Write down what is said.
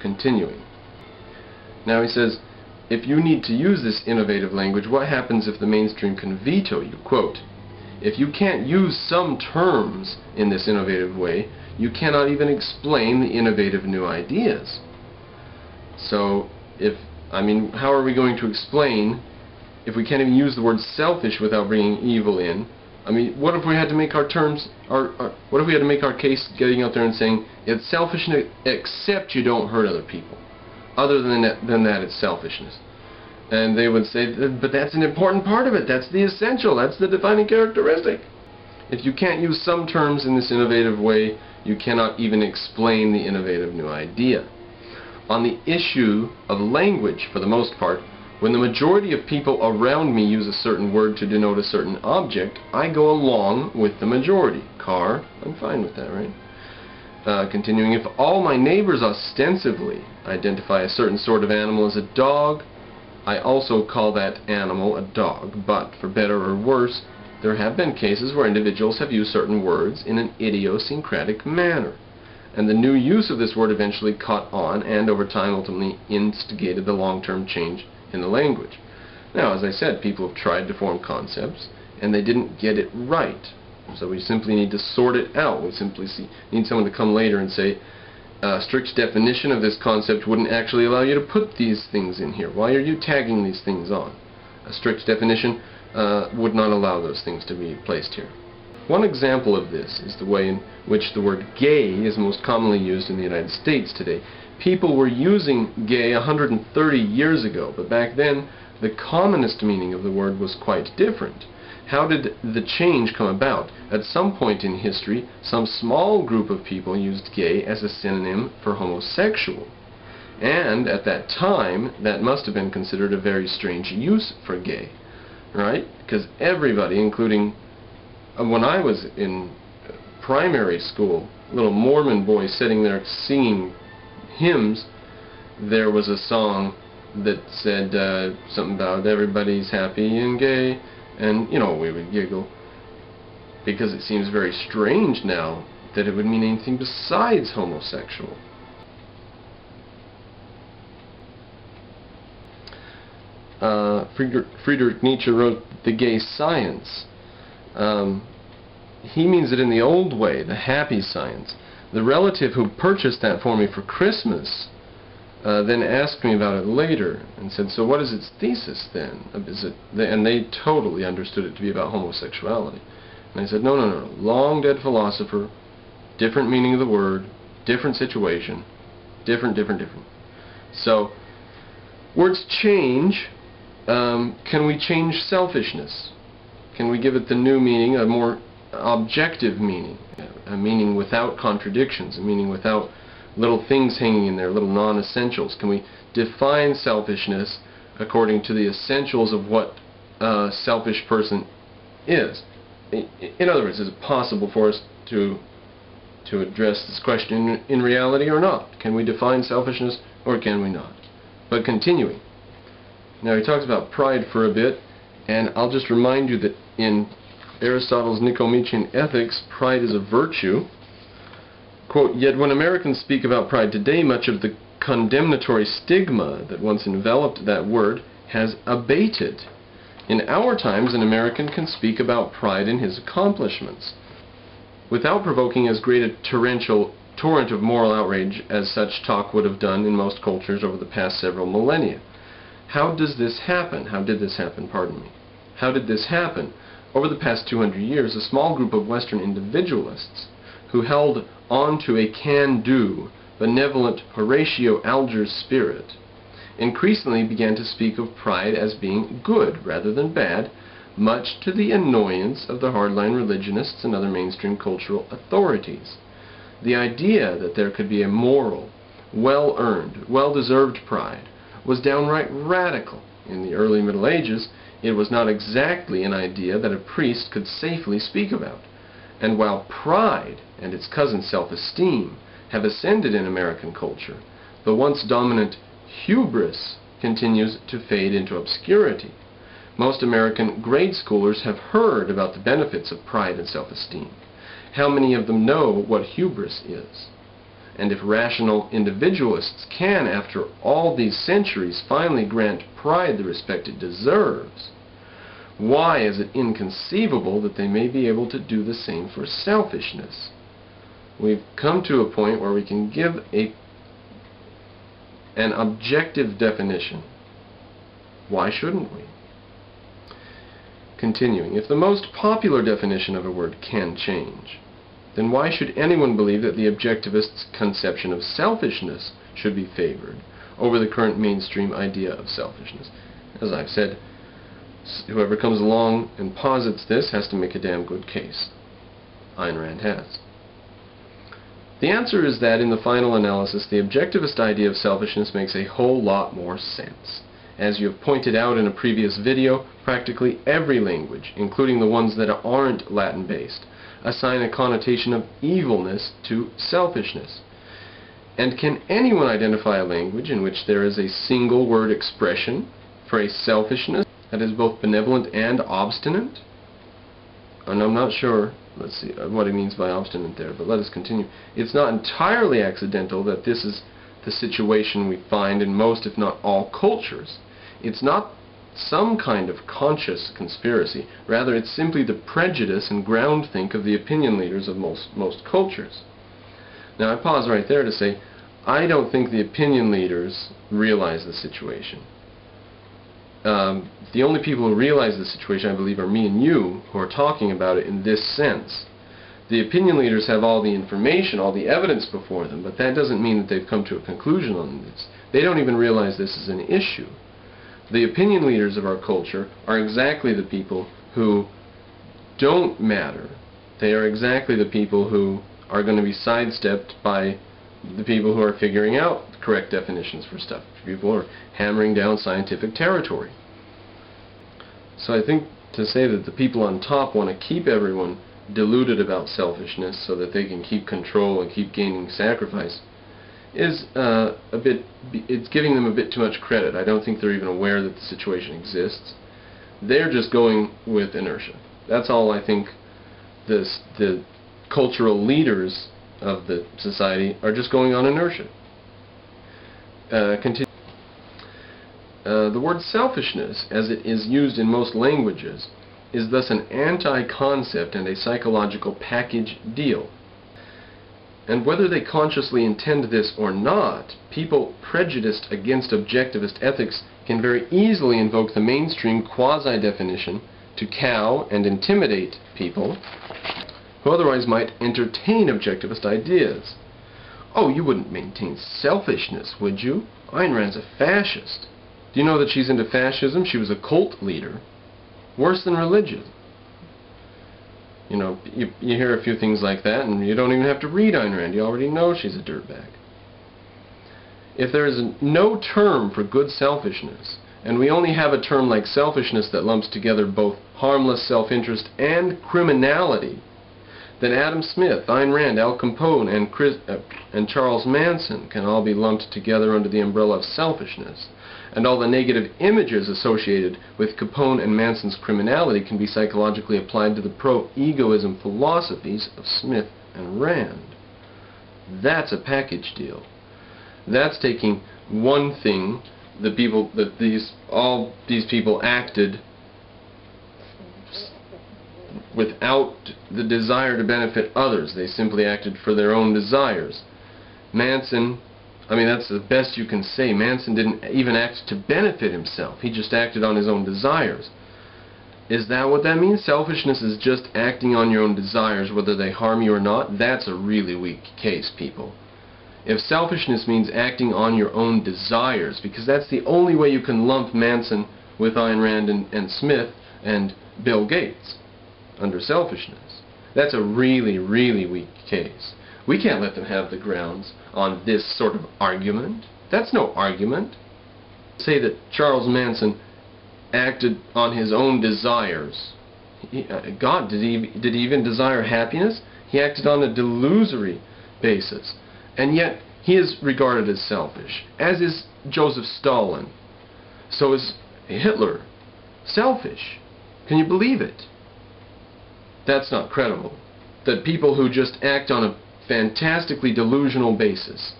Continuing. Now he says, if you need to use this innovative language, what happens if the mainstream can veto you? Quote, if you can't use some terms in this innovative way, you cannot even explain the innovative new ideas. So, how are we going to explain if we can't even use the word selfish without bringing evil in? I mean, what if we had to make our terms, what if we had to make our case getting out there and saying, it's selfishness except you don't hurt other people. Other than that, it's selfishness. And they would say, but that's an important part of it. That's the essential. That's the defining characteristic. If you can't use some terms in this innovative way, you cannot even explain the innovative new idea. On the issue of language, for the most part, when the majority of people around me use a certain word to denote a certain object, I go along with the majority. Car, I'm fine with that, right? Continuing, if all my neighbors ostensibly identify a certain sort of animal as a dog, I also call that animal a dog. But, for better or worse, there have been cases where individuals have used certain words in an idiosyncratic manner. And the new use of this word eventually caught on and over time ultimately instigated the long-term change in the language. Now, as I said, people have tried to form concepts and they didn't get it right. So we simply need to sort it out. We simply need someone to come later and say, a strict definition of this concept wouldn't actually allow you to put these things in here. Why are you tagging these things on? A strict definition would not allow those things to be placed here. One example of this is the way in which the word gay is most commonly used in the United States today. People were using gay 130 years ago, but back then the commonest meaning of the word was quite different. How did the change come about? At some point in history, some small group of people used gay as a synonym for homosexual. And at that time, that must have been considered a very strange use for gay, right? Because everybody, including when I was in primary school, little Mormon boy sitting there singing hymns, there was a song that said something about everybody's happy and gay, and, we would giggle, because it seems very strange now that it would mean anything besides homosexual. Friedrich Nietzsche wrote The Gay Science. He means it in the old way, the happy science. The relative who purchased that for me for Christmas then asked me about it later and said, so what is its thesis then? And they totally understood it to be about homosexuality. And I said, no, long dead philosopher, different meaning of the word, different situation, different. So, words change. Can we change selfishness? Can we give it the new meaning, a more objective meaning, a meaning without contradictions, a meaning without little things hanging in there, little non-essentials? Can we define selfishness according to the essentials of what a selfish person is? In other words, is it possible for us to address this question in reality or not? Can we define selfishness or can we not? But continuing. Now he talks about pride for a bit, and I'll just remind you that in Aristotle's Nicomachean Ethics, pride is a virtue. Quote, yet when Americans speak about pride today, much of the condemnatory stigma that once enveloped that word has abated. In our times, an American can speak about pride in his accomplishments without provoking as great a torrent of moral outrage as such talk would have done in most cultures over the past several millennia. How does this happen? How did this happen? Pardon me. How did this happen? Over the past 200 years, a small group of Western individualists who held on to a can-do, benevolent Horatio Alger's spirit, increasingly began to speak of pride as being good rather than bad, much to the annoyance of the hardline religionists and other mainstream cultural authorities. The idea that there could be a moral, well-earned, well-deserved pride was downright radical. In the early Middle Ages, it was not exactly an idea that a priest could safely speak about. And while pride and its cousin self-esteem have ascended in American culture, the once dominant hubris continues to fade into obscurity. Most American grade schoolers have heard about the benefits of pride and self-esteem. How many of them know what hubris is? And if rational individualists can, after all these centuries, finally grant pride the respect it deserves, why is it inconceivable that they may be able to do the same for selfishness? We've come to a point where we can give an objective definition. Why shouldn't we? Continuing, if the most popular definition of a word can change, then why should anyone believe that the objectivist's conception of selfishness should be favored over the current mainstream idea of selfishness? As I've said, whoever comes along and posits this has to make a damn good case. Ayn Rand has. The answer is that in the final analysis, the objectivist idea of selfishness makes a whole lot more sense. As you have pointed out in a previous video, practically every language, including the ones that aren't Latin-based, assign a connotation of evilness to selfishness. And can anyone identify a language in which there is a single word expression for a selfishness that is both benevolent and obstinate? And I'm not sure, let's see, what he means by obstinate there, but let us continue. It's not entirely accidental that this is the situation we find in most, if not all, cultures. It's not some kind of conscious conspiracy. Rather, it's simply the prejudice and groundthink of the opinion leaders of most cultures. Now, I pause right there to say, I don't think the opinion leaders realize the situation. The only people who realize the situation, I believe, are me and you, who are talking about it in this sense. The opinion leaders have all the information, all the evidence before them, but that doesn't mean that they've come to a conclusion on this. They don't even realize this is an issue. The opinion leaders of our culture are exactly the people who don't matter. They are exactly the people who are going to be sidestepped by the people who are figuring out the correct definitions for stuff. People are hammering down scientific territory. So I think to say that the people on top want to keep everyone deluded about selfishness so that they can keep control and keep gaining sacrifice is it's giving them a bit too much credit. I don't think they're even aware that the situation exists. They're just going with inertia. That's all I think the cultural leaders of the society are just going on inertia. The word selfishness, as it is used in most languages, is thus an anti-concept and a psychological package deal. And whether they consciously intend this or not, people prejudiced against objectivist ethics can very easily invoke the mainstream quasi-definition to cow and intimidate people who otherwise might entertain objectivist ideas. Oh, you wouldn't maintain selfishness, would you? Ayn Rand's a fascist. Do you know that she's into fascism? She was a cult leader. Worse than religion. You know, you hear a few things like that, and you don't even have to read Ayn Rand. You already know she's a dirtbag. If there is no term for good selfishness, and we only have a term like selfishness that lumps together both harmless self-interest and criminality, then Adam Smith, Ayn Rand, Al Capone, and Charles Manson can all be lumped together under the umbrella of selfishness. And all the negative images associated with Capone and Manson's criminality can be psychologically applied to the pro-egoism philosophies of Smith and Rand. That's a package deal. That's taking one thing, all these people acted without the desire to benefit others. They simply acted for their own desires. Manson, I mean, that's the best you can say. Manson didn't even act to benefit himself. He just acted on his own desires. Is that what that means? Selfishness is just acting on your own desires, whether they harm you or not? That's a really weak case, people. If selfishness means acting on your own desires, because that's the only way you can lump Manson with Ayn Rand and Smith and Bill Gates under selfishness. That's a really, really weak case. We can't let them have the grounds on this sort of argument. That's no argument. Say that Charles Manson acted on his own desires. God, did he even desire happiness? He acted on a delusory basis. And yet, he is regarded as selfish, as is Joseph Stalin. So is Hitler. Selfish. Can you believe it? That's not credible. That people who just act on a fantastically delusional basis.